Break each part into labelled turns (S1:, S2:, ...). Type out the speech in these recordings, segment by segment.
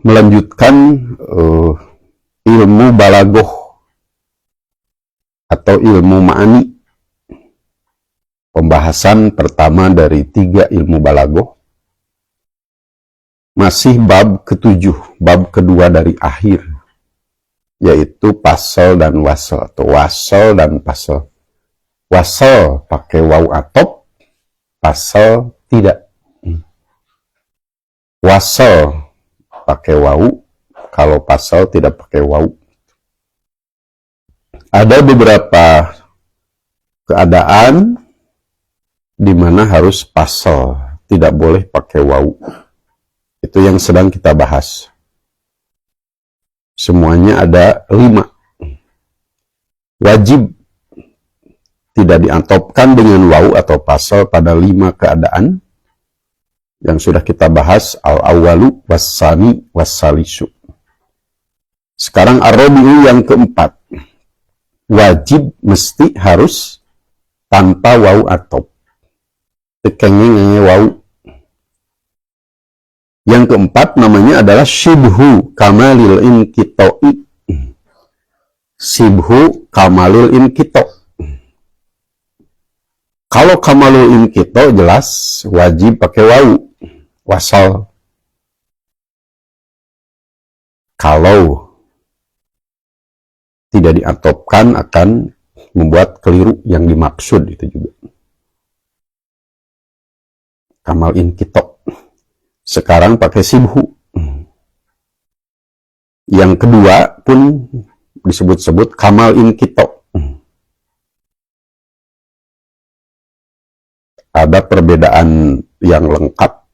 S1: melanjutkan ilmu balagoh atau ilmu ma'ani. Pembahasan pertama dari 3 ilmu balagoh. Masih bab ke-7, bab kedua dari akhir, yaitu pasal dan wasal, atau wasal dan pasal. Wasal pakai waw atop, pasal tidak. Wasal pakai waw, kalau pasal tidak pakai waw. Ada beberapa keadaan di mana harus pasal, tidak boleh pakai waw. Itu yang sedang kita bahas. Semuanya ada 5. Wajib tidak diantopkan dengan waw atau pasal pada 5 keadaan yang sudah kita bahas, al-awwalu, was-sani, was-salisu. Sekarang ar-rabi'u yang keempat. Wajib mesti harus tanpa waw atop. Tekengnya waw. Yang keempat namanya adalah shibhu kamalil inqita'i. Shibhu kamalil inqita'. Kalau kamalul inqita' jelas wajib pakai waw, wasal. Kalau tidak diantopkan akan membuat keliru yang dimaksud, itu juga. Kamal inqita'. Sekarang pakai sibhu. Yang kedua pun disebut-sebut kamal inqita'. Ada perbedaan yang lengkap,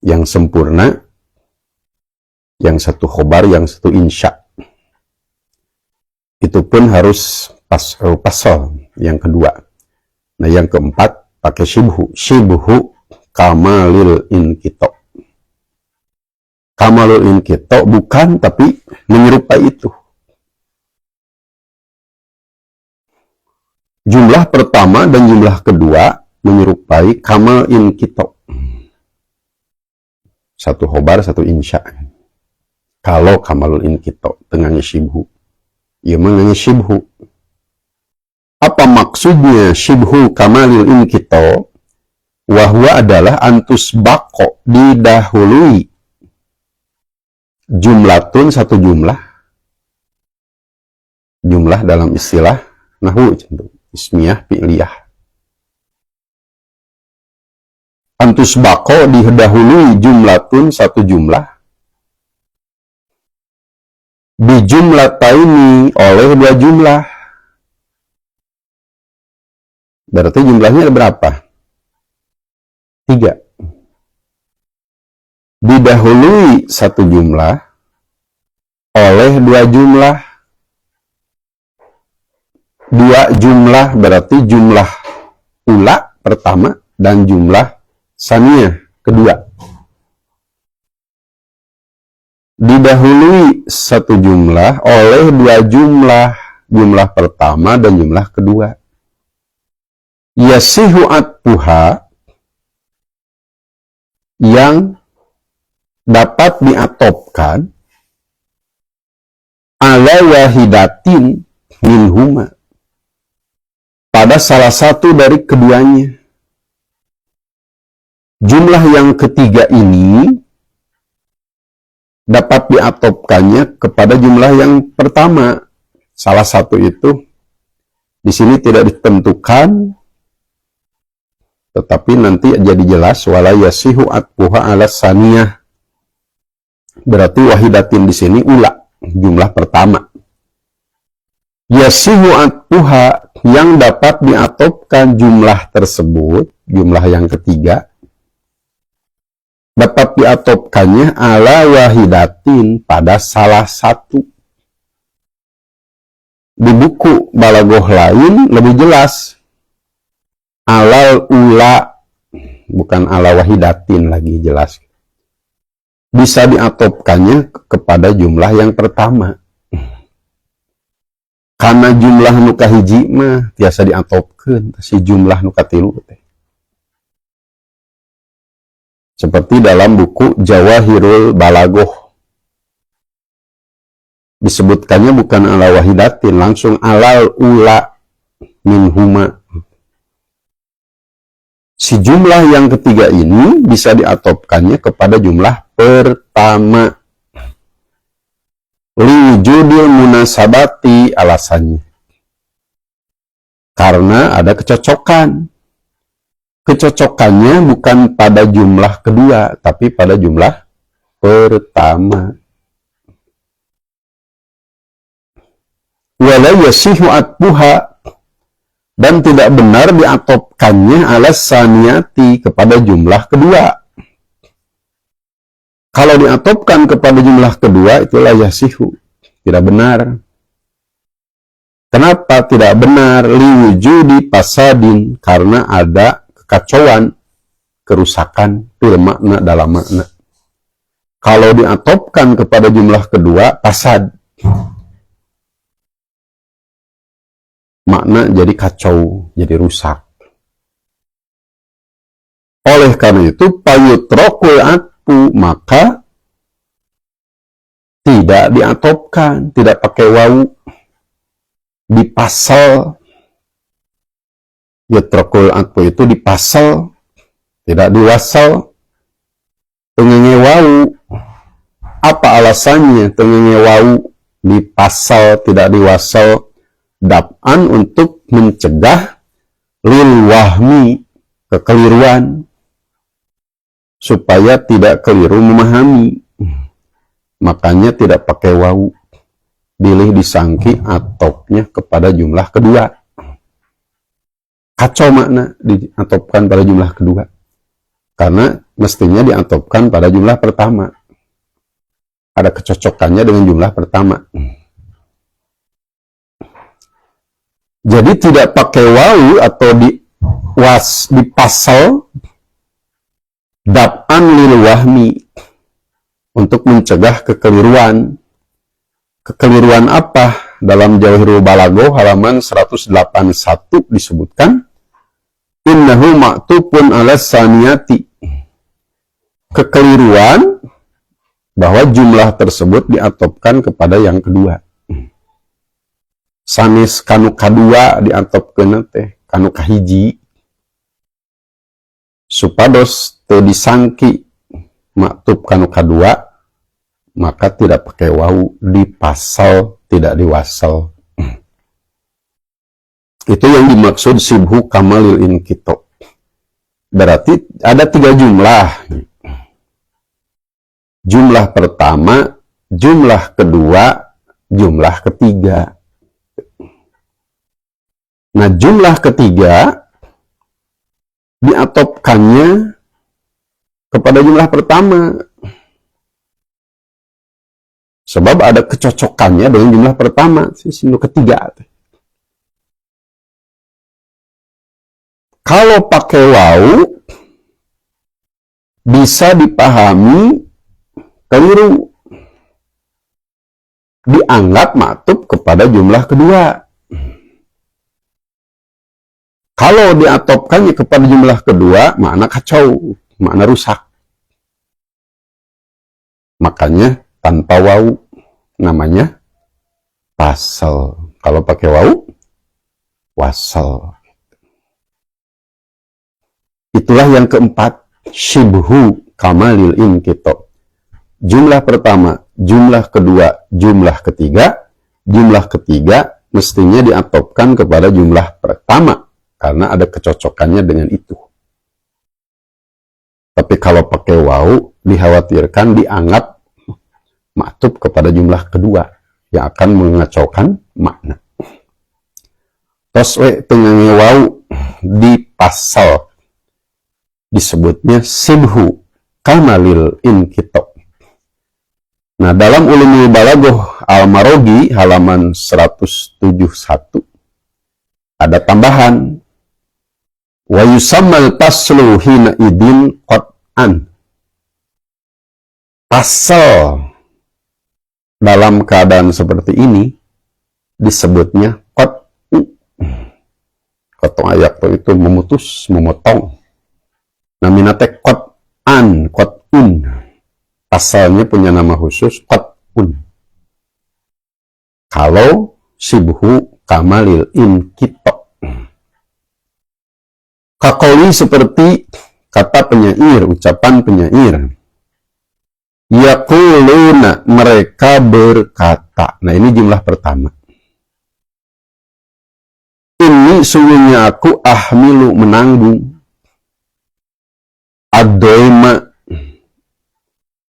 S1: yang sempurna, yang satu khobar, yang satu insya. Itu pun harus pasal yang kedua. Nah, yang keempat pakai shibhu. Shibhu kamalil inqita'. Kamalul inqita' bukan, tapi menyerupai itu. Jumlah pertama dan jumlah kedua menyerupai kamal inqita'. Satu khobar, satu insya. Kalau kamalul inqita' tengahnya shibhu, ia mengenai shibhu. Apa maksudnya shibhu kamalil inqita'? Wahwa adalah antus bako, didahului. Jumlatun, satu jumlah. Jumlah dalam istilah nahwu, ismiyah, fi'liyah. Antus bako didahului jumlatun, satu jumlah. Bijumlataini, oleh 2 jumlah. Berarti jumlahnya ada berapa? 3. Didahului 1 jumlah oleh 2 jumlah. 2 jumlah berarti jumlah ula pertama dan jumlah saniyah kedua. Didahului 1 jumlah oleh 2 jumlah, jumlah pertama dan jumlah kedua. Yasihu atpuha, yang dapat diatopkan ala wahidatin minhuma, pada salah satu dari keduanya. Jumlah yang ketiga ini dapat diatopkannya kepada jumlah yang pertama. Salah satu itu di sini tidak ditentukan, tetapi nanti jadi jelas. Wala yasihu atpuha ala saniyah, berarti wahidatin di sini ula, jumlah pertama. Yasihu atpuha, yang dapat diatopkan jumlah tersebut, jumlah yang ketiga, dapat diatopkannya ala wahidatin, pada salah satu. Di buku balagoh lain lebih jelas, alal ula, bukan ala wahidatin lagi, jelas. Bisa diatopkannya kepada jumlah yang pertama. Karena jumlah nuka hiji mah biasa diatopkan si jumlah nuka tilu teh. Seperti dalam buku Jawahirul Balagoh. Disebutkannya bukan ala wahidatin, langsung alal ula minhuma. Si jumlah yang ketiga ini bisa diatopkannya kepada jumlah pertama. Liwujudil munasabati, alasannya karena ada kecocokan. Kecocokannya bukan pada jumlah kedua, tapi pada jumlah pertama. Wala yasihu atbuha, dan tidak benar diatopkannya ala saniyati, kepada jumlah kedua. Kalau diatopkan kepada jumlah kedua, itulah yasihu, tidak benar. Kenapa tidak benar? Liwujudi pasadin, karena ada kekacauan, kerusakan fil makna, dalam makna. Kalau diatopkan kepada jumlah kedua, fasad, makna jadi kacau, jadi rusak. Oleh karena itu, payutrokul atfu, maka tidak diatopkan, tidak pakai wawu, dipasal. Yutrokul atfu itu dipasal, tidak diwasal. Tengenge wau. Apa alasannya tengenge wau dipasal tidak diwasal? Dab'an, untuk mencegah lil wahmi, kekeliruan, supaya tidak keliru memahami. Makanya tidak pakai wau, pilih disangki atopnya kepada jumlah kedua. Kacau makna diatopkan pada jumlah kedua, karena mestinya diatopkan pada jumlah pertama. Ada kecocokannya dengan jumlah pertama. Jadi tidak pakai wawu atau dipasal dab'an lil wahmi, untuk mencegah kekeliruan. Kekeliruan apa? Dalam Jawahirul Balagoh halaman 181 disebutkan, innahu ma'tupun ala saniyati, kekeliruan bahwa jumlah tersebut diatopkan kepada yang kedua. Sanis kanu kadua diatopkeun teh kanu kahiji, supados teu disangki maktub kanu kadua, maka tidak pakai wawu, dipasal, tidak diwasal. Itu yang dimaksud sibhu kamalil inkito. Berarti ada 3 jumlah. Jumlah pertama, jumlah kedua, jumlah ketiga. Nah, jumlah ketiga diatopkannya kepada jumlah pertama. Sebab ada kecocokannya dengan jumlah pertama, sinu ketiga. Kalau pakai wawu, bisa dipahami keliru. Dianggap maktub kepada jumlah kedua. Kalau diatopkannya kepada jumlah kedua, makna kacau, makna rusak. Makanya tanpa wawu namanya pasal. Kalau pakai wawu, wasal. Itulah yang keempat, shibhu kamalil inkito. Jumlah pertama, jumlah kedua, jumlah ketiga. Jumlah ketiga mestinya diatopkan kepada jumlah pertama, karena ada kecocokannya dengan itu. Tapi kalau pakai wawu, dikhawatirkan dianggap maktub kepada jumlah kedua, yang akan mengacaukan makna. Toswe tengenge wawu dipasal, disebutnya sibhu kamalil inkito. Nah, dalam Ulumul Balagoh Al-Marogi halaman 171 ada tambahan, wa yusammal paslu hina idin qat'an. Pasal dalam keadaan seperti ini disebutnya qat'u. Qat'u ayat itu memutus, memotong. Namina teh qat, qat'un. Pasalnya punya nama khusus qat'un. Kalau sibhu kamalil inkito. Kakoli seperti kata penyair, ucapan penyair. Yaquluna, mereka berkata. Nah, ini jumlah pertama. Ini sungguhnya aku ahmilu, menanggung.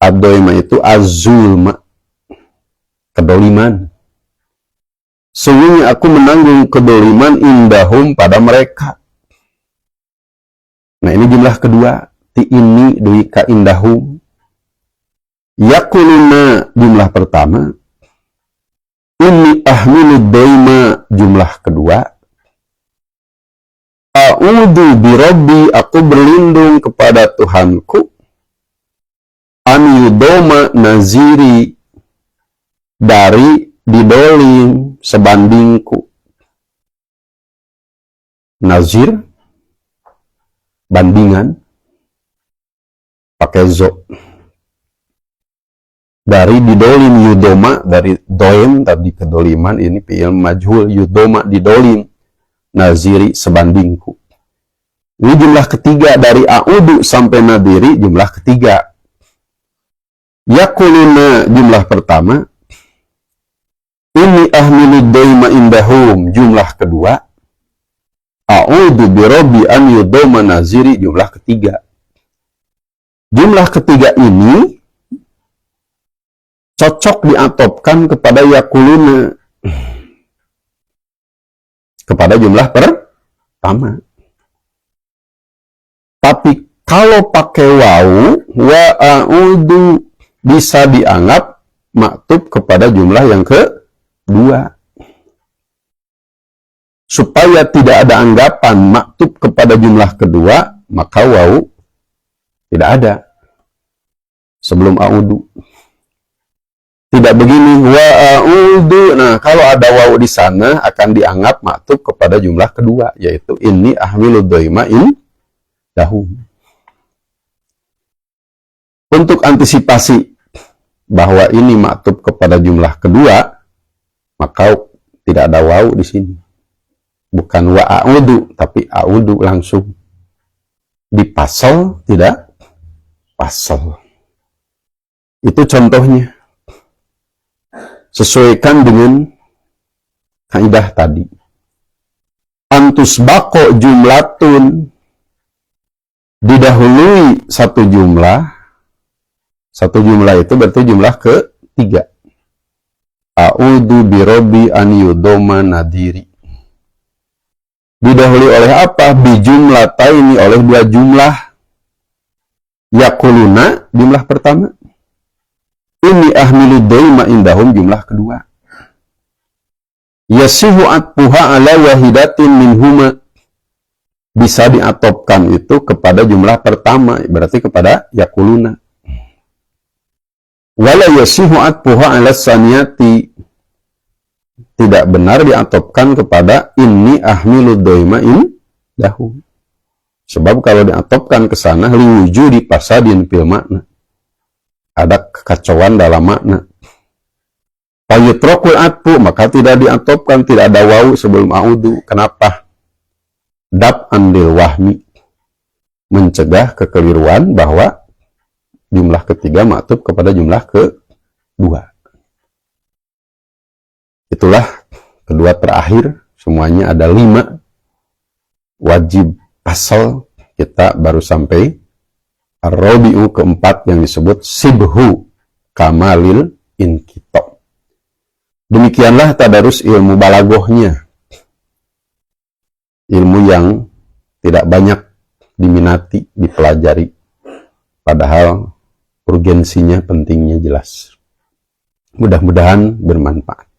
S1: Ad-doima itu az-zulma, kedoliman. Sungguhnya aku menanggung kedoliman indahum, pada mereka. Nah, ini jumlah kedua. Ti ini duika indahum. Yakuluna jumlah pertama. Ini ahmilu doima jumlah kedua. A'udhu birabbi, aku berlindung kepada Tuhanku. An yudoma naziri, dari didolim sebandingku. Nazir, bandingan, pakai zo. Dari didolim yudoma, dari doim tadi kedoliman, ini fi'il majhul, yudoma didolim, naziri sebandingku. Ini jumlah ketiga, dari a'udu sampai nadiri jumlah ketiga. Yakuluna jumlah pertama. Ini ahmilu doima indahum jumlah kedua. A'udu birabbi an yudoma naziri jumlah ketiga. Jumlah ketiga ini cocok diatopkan kepada yakuluna, kepada jumlah pertama. Tapi kalau pakai wawu, wa a'udu, bisa dianggap maktub kepada jumlah yang kedua. Supaya tidak ada anggapan maktub kepada jumlah kedua, maka wawu tidak ada sebelum a'udu. Tidak begini, wa a'udu. Nah, kalau ada wawu di sana akan dianggap maktub kepada jumlah kedua, yaitu inni ahmilu doima indahum. Untuk antisipasi bahwa ini maktub kepada jumlah kedua, maka tidak ada wawu di sini. Bukan wa a'udu, tapi a'udu langsung. Di pasal tidak pasal. Itu contohnya. Sesuaikan dengan kaidah tadi. Antus bako jumlatun, didahului satu jumlah. Satu jumlah itu berarti jumlah ketiga. A'udhu birabbi an yudoma nadiri. Didahului oleh apa? Bijumlataini, oleh dua jumlah. Yakuluna jumlah pertama. Ini ahmilu doima indahum jumlah kedua. Yasihu atpuha ala wahidatin minhuma, bisa diatopkan itu kepada jumlah pertama, berarti kepada yakuluna. Wala yasihu atpuha ala saniyati, tidak benar diatopkan kepada ini ahmilu doima indahum. Sebab kalau diatopkan ke sana liwujudi pasadin fil makna, ada kekacauan dalam makna. Fayutrokul atpu, maka tidak diatopkan, tidak ada wawu sebelum a'udu. Kenapa? Dab'an lil wahmi, mencegah kekeliruan bahwa jumlah ketiga maktub kepada jumlah kedua. Itulah kedua terakhir, semuanya ada 5 wajib pasal. Kita baru sampai ar-rabi'u keempat yang disebut sibhu kamalil inkito. Demikianlah tadarus ilmu balagohnya. Ilmu yang tidak banyak diminati, dipelajari. Padahal urgensinya, pentingnya jelas. Mudah-mudahan bermanfaat.